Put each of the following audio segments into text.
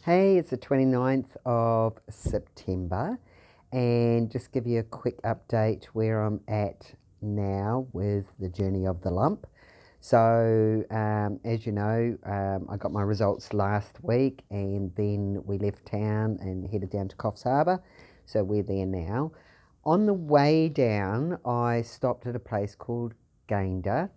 Hey, it's the 29th of September, and just give you a quick update where I'm at now with the journey of the lump. So, as you know, I got my results last week, and then we left town and headed down to Coffs Harbour. So, we're there now. On the way down, I stopped at a place called Gayndah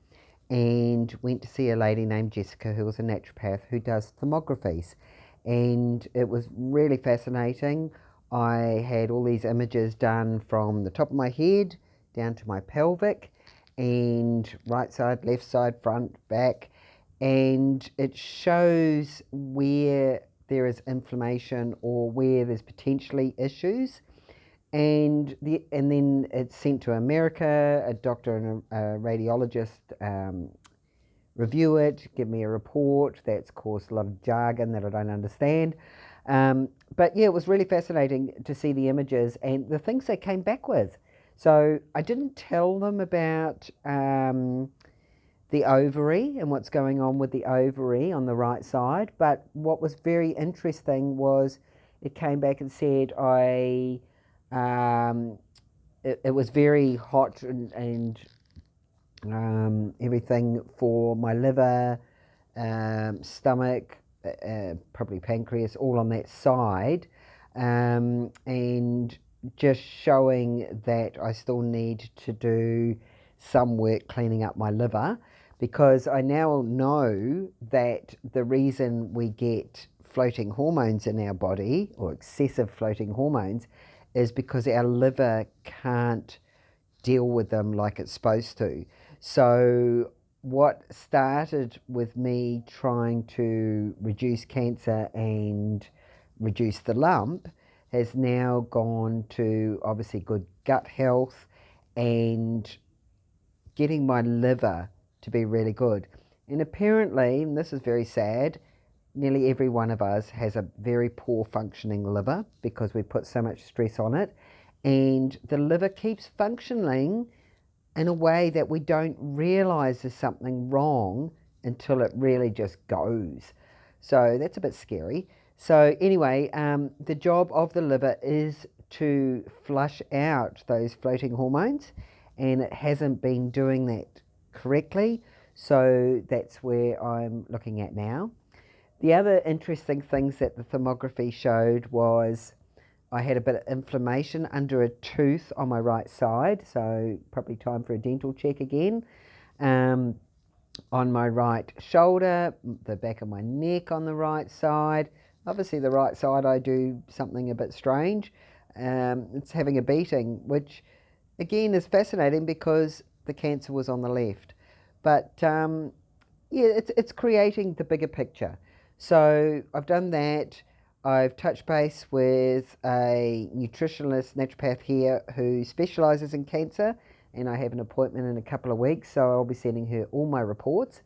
and went to see a lady named Jessica, who was a naturopath who does thermographies. And it was really fascinating. I had all these images done from the top of my head down to my pelvic, and right side, left side, front, back, and it shows where there is inflammation or where there's potentially issues. And then it's sent to America. A doctor and a radiologist review it, give me a report. That's caused a lot of jargon that I don't understand. But yeah, it was really fascinating to see the images and the things they came back with. So I didn't tell them about the ovary and what's going on with the ovary on the right side. But what was very interesting was it came back and said it was very hot and everything for my liver, stomach, probably pancreas, all on that side, and just showing that I still need to do some work cleaning up my liver, because I now know that the reason we get floating hormones in our body, or excessive floating hormones, is because our liver can't deal with them like it's supposed to. So what started with me trying to reduce cancer and reduce the lump has now gone to obviously good gut health and getting my liver to be really good. And apparently, and this is very sad, nearly every one of us has a very poor functioning liver because we put so much stress on it. And the liver keeps functioning in a way that we don't realize there's something wrong until it really just goes. So that's a bit scary. So, anyway, the job of the liver is to flush out those floating hormones, and it hasn't been doing that correctly. So, that's where I'm looking at now. The other interesting things that the thermography showed was I had a bit of inflammation under a tooth on my right side, so probably time for a dental check again. On my right shoulder, the back of my neck on the right side. Obviously, the right side I do something a bit strange. It's having a beating, which again is fascinating because the cancer was on the left. But yeah, it's creating the bigger picture. So I've done that. I've touched base with a nutritionalist, naturopath here who specialises in cancer, and I have an appointment in a couple of weeks, so I'll be sending her all my reports.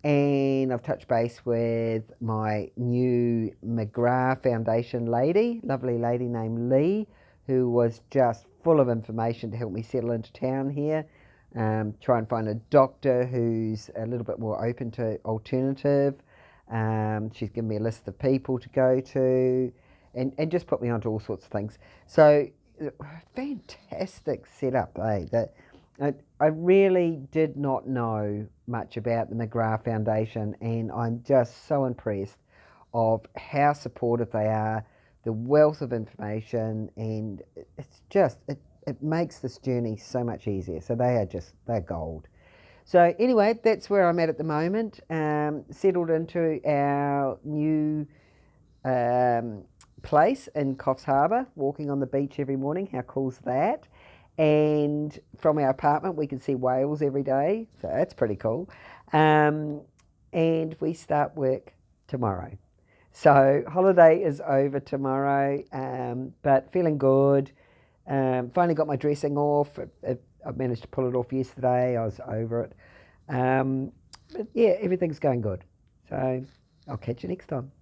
And I've touched base with my new McGrath Foundation lady, lovely lady named Lee, who was just full of information to help me settle into town here. Try and find a doctor who's a little bit more open to alternative. She's given me a list of people to go to and just put me onto all sorts of things. So fantastic setup, eh? That I really did not know much about the McGrath Foundation, and I'm just so impressed of how supportive they are, the wealth of information, and it's just it makes this journey so much easier. So they're gold. So anyway, that's where I'm at the moment. Settled into our new place in Coffs Harbour, walking on the beach every morning. How cool's that? And from our apartment, we can see whales every day, so that's pretty cool. And we start work tomorrow. So holiday is over tomorrow, but feeling good. Finally got my dressing off. I managed to pull it off yesterday. I was over it. But yeah, everything's going good. So I'll catch you next time.